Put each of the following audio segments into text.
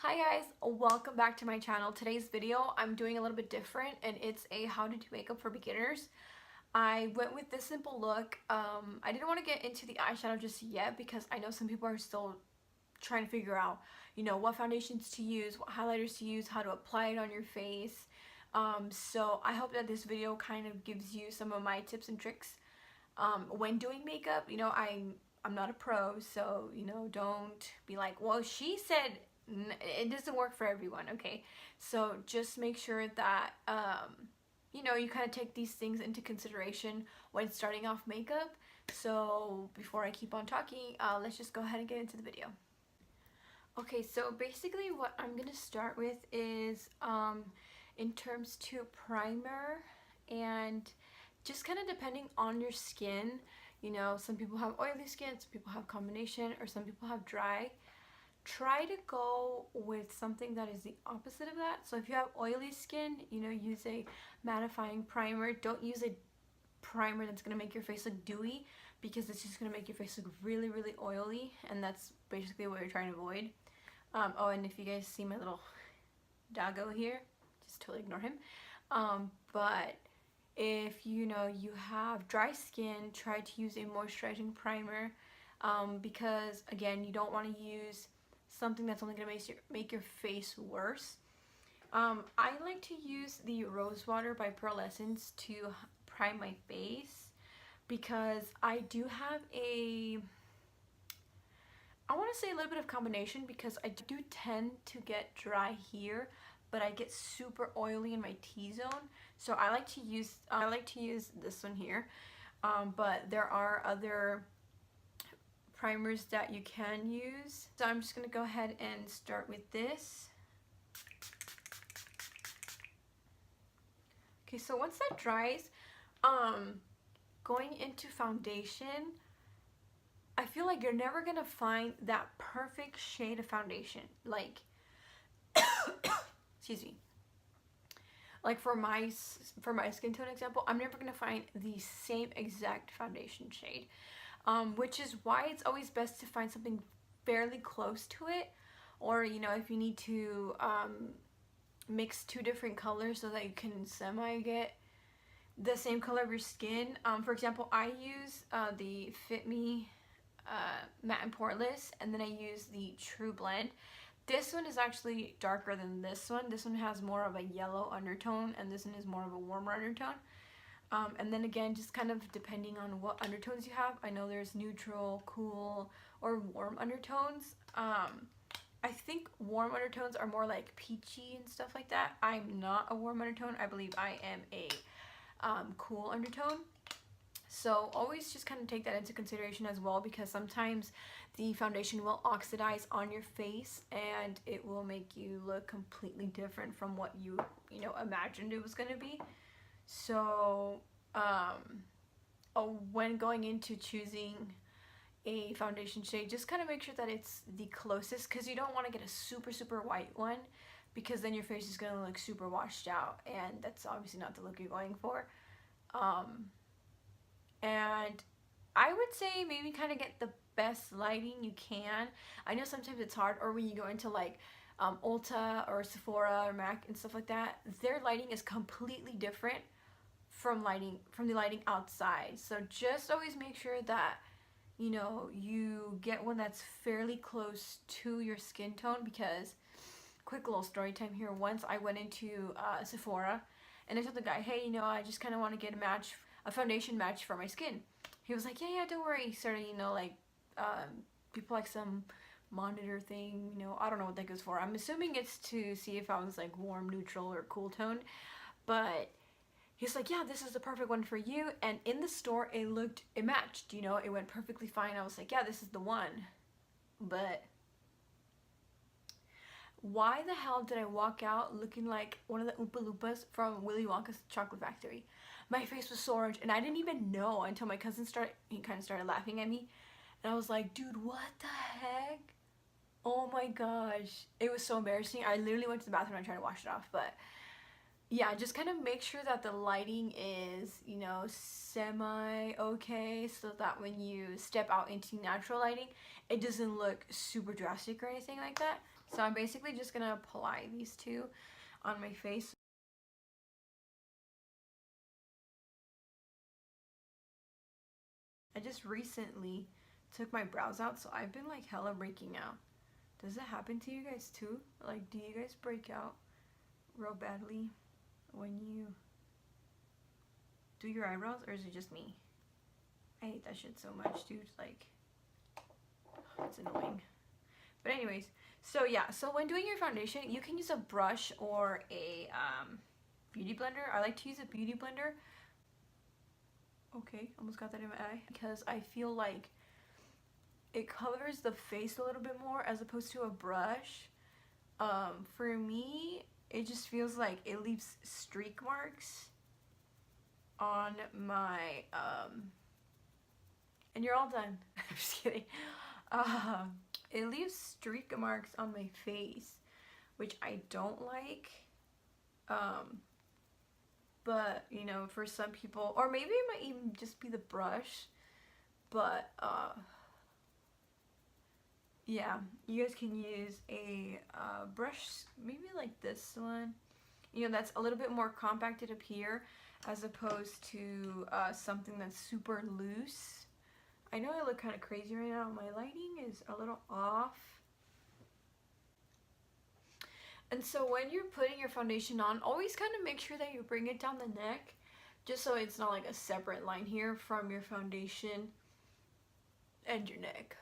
Hi guys, welcome back to my channel. Today's video I'm doing a little bit different and it's a how to do makeup for beginners. I went with this simple look. I didn't want to get into the eyeshadow just yet because I know some people are still trying to figure out, what foundations to use, what highlighters to use, how to apply it on your face. So I hope that this video kind of gives you some of my tips and tricks when doing makeup. I'm not a pro, so don't be like, well, she said it doesn't work for everyone. Okay, so just make sure that you kind of take these things into consideration when starting off makeup. So before I keep on talking, let's just go ahead and get into the video. Okay, so basically what I'm gonna start with is in terms to primer, and just kind of depending on your skin. Some people have oily skin, some people have combination, or some people have dry. Try to go with something that is the opposite of that. So if you have oily skin, use a mattifying primer. Don't use a primer that's going to make your face look dewy, because it's just going to make your face look really, really oily, and that's basically what you're trying to avoid. Oh, and if you guys see my little doggo here, just totally ignore him. But if you have dry skin, try to use a moisturizing primer, because again, you don't want to use something that's only going to make your face worse. I like to use the Rose Water by Pearlessence to prime my face, because I do have I want to say a little bit of combination, because I do tend to get dry here, but I get super oily in my T-zone. So I like to use this one here, but there are other primers that you can use. So I'm just gonna go ahead and start with this. Okay, so once that dries, going into foundation, I feel like you're never gonna find that perfect shade of foundation. Like, excuse me. Like for my skin tone example, I'm never gonna find the same exact foundation shade, which is why it's always best to find something fairly close to it, or if you need to mix two different colors so that you can semi get the same color of your skin. For example, I use the Fit Me Matte and Poreless, and then I use the True Blend. This one is actually darker than this one. This one has more of a yellow undertone, and this one is more of a warmer undertone. And then again, just kind of depending on what undertones you have. I know there's neutral, cool, or warm undertones. I think warm undertones are more like peachy and stuff like that. I'm not a warm undertone. I believe I am a cool undertone. So always just kind of take that into consideration as well, because sometimes the foundation will oxidize on your face and it will make you look completely different from what you imagined it was going to be. So when going into choosing a foundation shade, just kind of make sure that it's the closest, because you don't want to get a super white one, because then your face is going to look super washed out, and that's obviously not the look you're going for. And I would say maybe kind of get the best lighting you can. I know sometimes it's hard, or when you go into like Ulta or Sephora or MAC and stuff like that, their lighting is completely different from the lighting outside. So just always make sure that you get one that's fairly close to your skin tone. Because, quick little story time here, once I went into Sephora and I told the guy, hey, I just kind of want to get a foundation match for my skin. He was like, yeah, don't worry. He started, people like some monitor thing, I don't know what that goes for. I'm assuming it's to see if I was like warm, neutral, or cool toned. But he's like, yeah, this is the perfect one for you. And in the store, it matched, it went perfectly fine. I was like, yeah, this is the one. But why the hell did I walk out looking like one of the Oompa Loompas from Willy Wonka's Chocolate Factory? My face was so orange, and I didn't even know until my cousin kind of started laughing at me. And I was like, dude, what the heck? Oh my gosh. It was so embarrassing. I literally went to the bathroom and tried to wash it off. But yeah, just kind of make sure that the lighting is, semi okay, so that when you step out into natural lighting, it doesn't look super drastic or anything like that. So I'm basically just gonna apply these two on my face. I just recently took my brows out, so I've been like hella breaking out. Does it happen to you guys too? Like, do you guys break out real badly when you do your eyebrows, or is it just me? I hate that shit so much, dude. Like, it's annoying. But anyways, so yeah, so when doing your foundation, you can use a brush or a beauty blender. I like to use a beauty blender. Okay, almost got that in my eye. Because I feel like it covers the face a little bit more as opposed to a brush. For me, it just feels like it leaves streak marks on my, and you're all done. I'm just kidding. It leaves streak marks on my face, which I don't like. But, you know, for some people, or maybe it might even just be the brush, but, yeah, you guys can use a brush, maybe like this one, you know, that's a little bit more compacted up here, as opposed to something that's super loose. I know I look kind of crazy right now, my lighting is a little off. And so when you're putting your foundation on, always kind of make sure that you bring it down the neck, just so it's not like a separate line here from your foundation and your neck.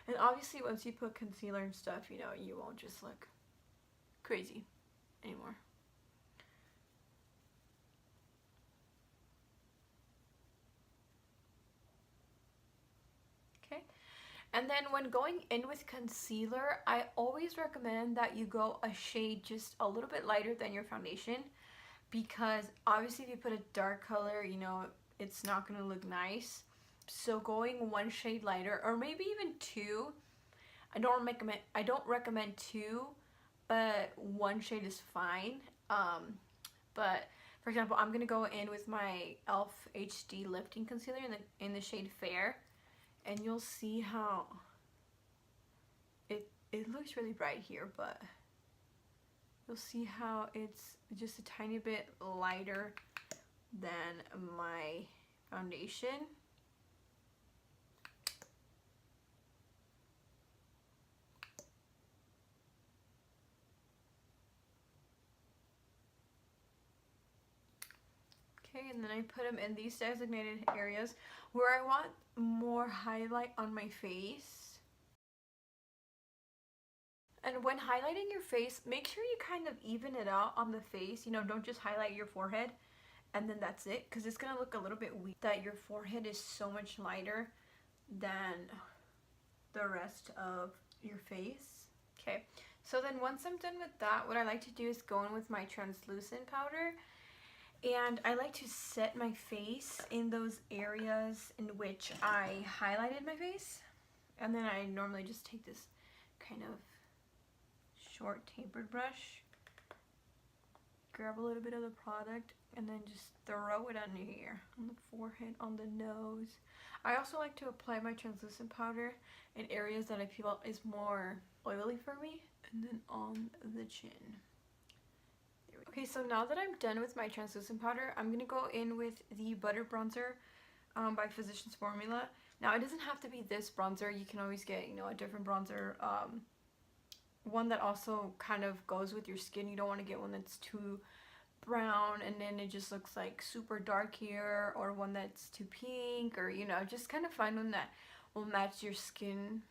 And obviously once you put concealer and stuff, you know, you won't just look crazy anymore. Okay. And then when going in with concealer, I always recommend that you go a shade just a little bit lighter than your foundation, because obviously if you put a dark color, you know, it's not going to look nice. So going one shade lighter, or maybe even two. I don't recommend two, but one shade is fine. But for example, I'm gonna go in with my e.l.f. HD lifting concealer in the shade Fair, and you'll see how it looks really bright here, but you'll see how it's just a tiny bit lighter than my foundation. Okay, and then I put them in these designated areas where I want more highlight on my face. And when highlighting your face, make sure you kind of even it out on the face. You know, don't just highlight your forehead and then that's it, because it's going to look a little bit weak that your forehead is so much lighter than the rest of your face. Okay, so then once I'm done with that, what I like to do is go in with my translucent powder. And I like to set my face in those areas in which I highlighted my face. And then I normally just take this kind of short tapered brush, grab a little bit of the product, and then just throw it under here, on the forehead, on the nose. I also like to apply my translucent powder in areas that I feel is more oily for me, and then on the chin. Okay, so now that I'm done with my translucent powder, I'm going to go in with the Butter Bronzer by Physicians Formula. Now, it doesn't have to be this bronzer. You can always get, you know, a different bronzer. One that also kind of goes with your skin. You don't want to get one that's too brown and then it just looks like super dark here, or one that's too pink, or, you know, just kind of find one that will match your skin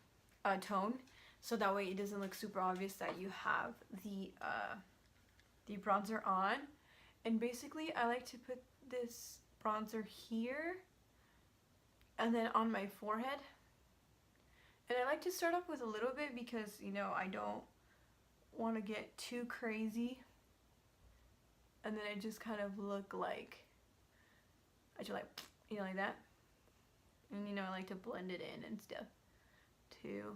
tone. So that way it doesn't look super obvious that you have the bronzer on. And basically I like to put this bronzer here and then on my forehead, and I like to start off with a little bit because, you know, I don't want to get too crazy and then it just kind of look like I just like, you know, like that. And, you know, I like to blend it in and stuff too,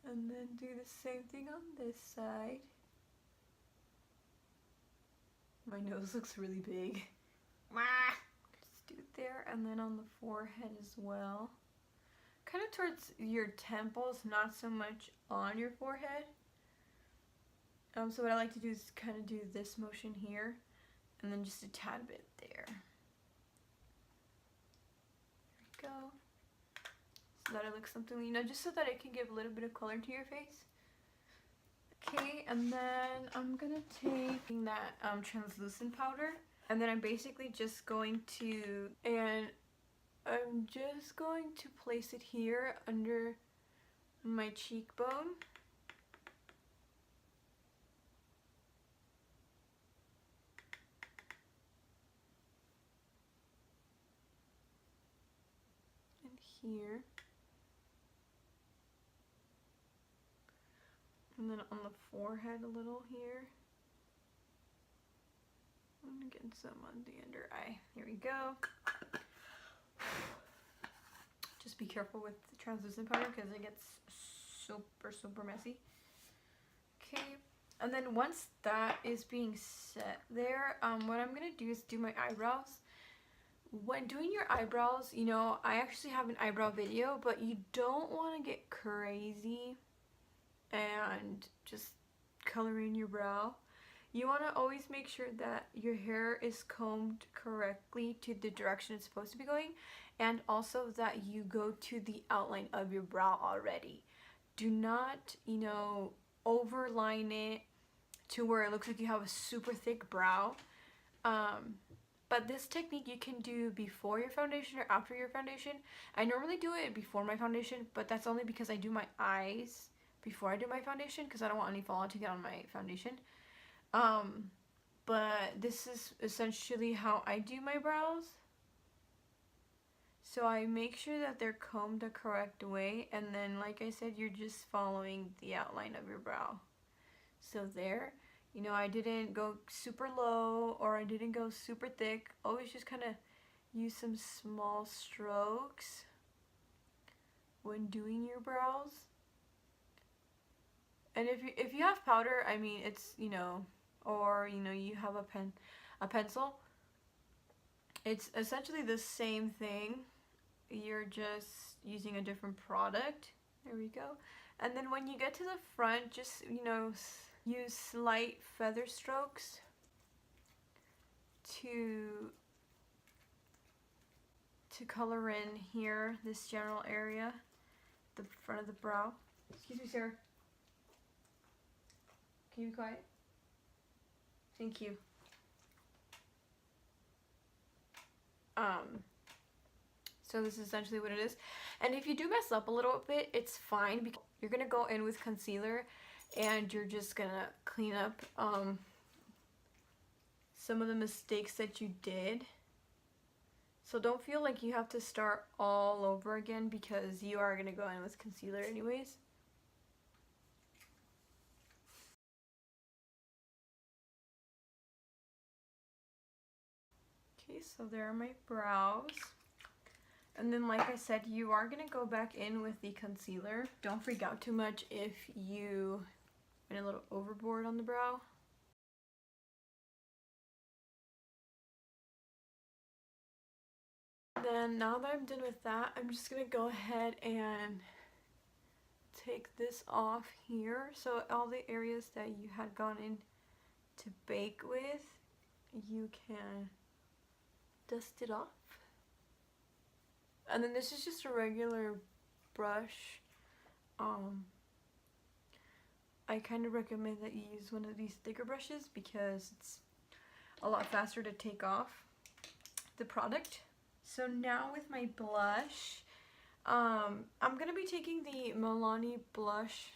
and then do the same thing on this side. My nose looks really big. do there, and then on the forehead as well. Kind of towards your temples, not so much on your forehead. So what I like to do is kind of do this motion here, and then just a tad bit there. There we go. So that it looks something, you know, just so that it can give a little bit of color to your face. Okay, and then I'm gonna take that translucent powder, and then I'm basically just going to, place it here under my cheekbone. And here. And then on the forehead a little here. I'm gonna get some on the under eye. Here we go. Just be careful with the translucent powder because it gets super messy. Okay, and then once that is being set there, what I'm gonna do is do my eyebrows. When doing your eyebrows, you know, I actually have an eyebrow video, but you don't want to get crazy and just color in your brow. You want to always make sure that your hair is combed correctly to the direction it's supposed to be going, and also that you go to the outline of your brow already. Do not, you know, overline it to where it looks like you have a super thick brow. But this technique you can do before your foundation or after your foundation. I normally do it before my foundation, but that's only because I do my eyes before I do my foundation because I don't want any fallout to get on my foundation. But this is essentially how I do my brows. So I make sure that they're combed the correct way, and then like I said, you're just following the outline of your brow. So there, you know, I didn't go super low or I didn't go super thick. Always just kind of use some small strokes when doing your brows. And if you have powder, I mean, it's, you know, or, you know, you have a pencil, it's essentially the same thing. You're just using a different product. There we go. And then when you get to the front, just, you know, use slight feather strokes to color in here, this general area, the front of the brow. Excuse me, Sarah. Can you be quiet? Thank you. So this is essentially what it is. And if you do mess up a little bit, it's fine because you're gonna go in with concealer and you're just gonna clean up some of the mistakes that you did. So don't feel like you have to start all over again because you are gonna go in with concealer anyways. Okay, so there are my brows. And then like I said, you are going to go back in with the concealer. Don't freak out too much if you went a little overboard on the brow. Then now that I'm done with that, I'm just going to go ahead and take this off here. So all the areas that you had gone in to bake with, you can dust it off. And then this is just a regular brush. I kind of recommend that you use one of these thicker brushes because it's a lot faster to take off the product. So now with my blush, I'm going to be taking the Milani blush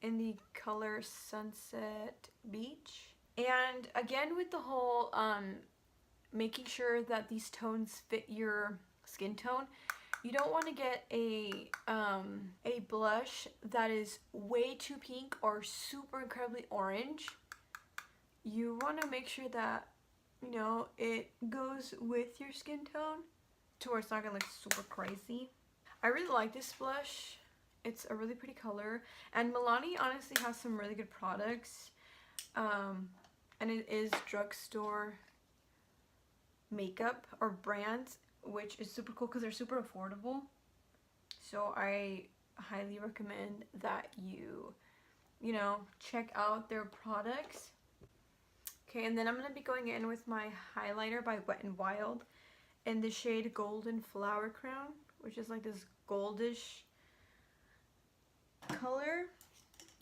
in the color Sunset Beach. And again with the whole making sure that these tones fit your skin tone, you don't want to get a blush that is way too pink or super incredibly orange. You want to make sure that, you know, it goes with your skin tone to where it's not gonna look super crazy. I really like this blush. It's a really pretty color, and Milani honestly has some really good products, and it is drugstore makeup or brands, which is super cool because they're super affordable. So I highly recommend that you know, check out their products. Okay, and then I'm going to be going in with my highlighter by Wet n Wild in the shade Golden Flower Crown, which is like this goldish color.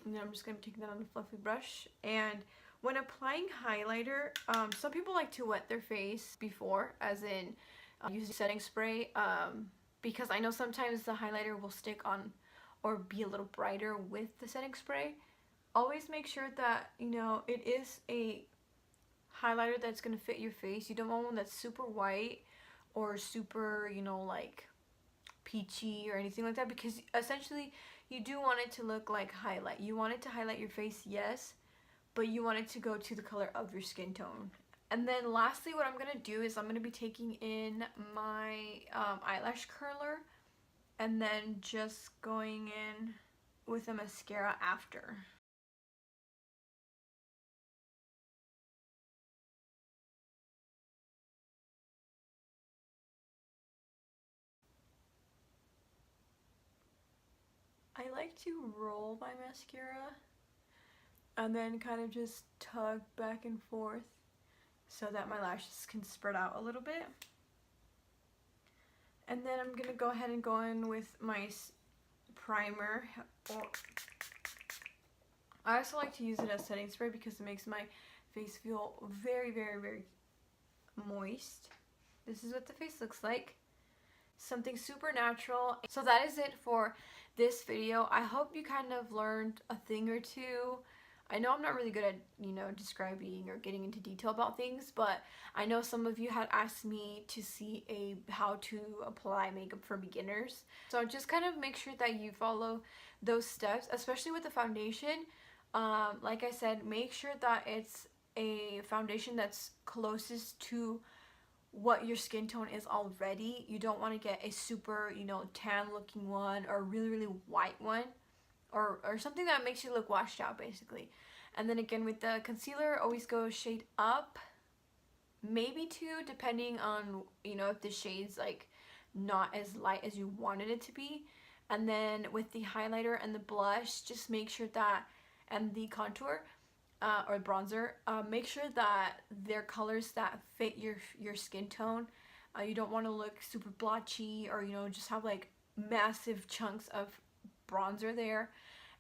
And then I'm just going to be taking that on a fluffy brush. And when applying highlighter, some people like to wet their face before, as in using setting spray, because I know sometimes the highlighter will stick on or be a little brighter with the setting spray. Always make sure that, you know, it is a highlighter that's going to fit your face. You don't want one that's super white or super, you know, like peachy or anything like that, because essentially you do want it to look like highlight. You want it to highlight your face, yes, but you want it to go to the color of your skin tone. And then lastly, what I'm going to do is I'm going to be taking in my eyelash curler and then just going in with a mascara after. I like to roll my mascara and then kind of just tug back and forth so that my lashes can spread out a little bit. And then I'm going to go ahead and go in with my primer. I also like to use it as setting spray because it makes my face feel very, very, very moist. This is what the face looks like. Something super natural. So that is it for this video. I hope you kind of learned a thing or two. I know I'm not really good at, you know, describing or getting into detail about things, but I know some of you had asked me to see how to apply makeup for beginners. So just kind of make sure that you follow those steps, especially with the foundation. Like I said, make sure that it's a foundation that's closest to what your skin tone is already. You don't want to get a super, you know, tan looking one or really, really white one. Or something that makes you look washed out, basically. And then again, with the concealer, always go shade up, maybe 2, depending on, you know, if the shade's like not as light as you wanted it to be. And then with the highlighter and the blush, just make sure that, and the contour or bronzer, make sure that they're colors that fit your skin tone. You don't want to look super blotchy or, you know, just have like massive chunks of bronzer there.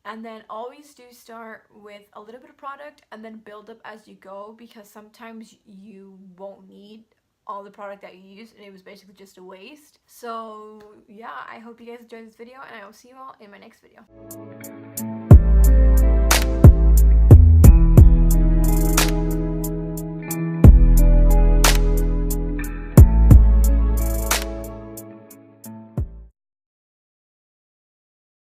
And then always do start with a little bit of product and then build up as you go, because sometimes you won't need all the product that you use and it was basically just a waste. So yeah, I hope you guys enjoyed this video and I will see you all in my next video.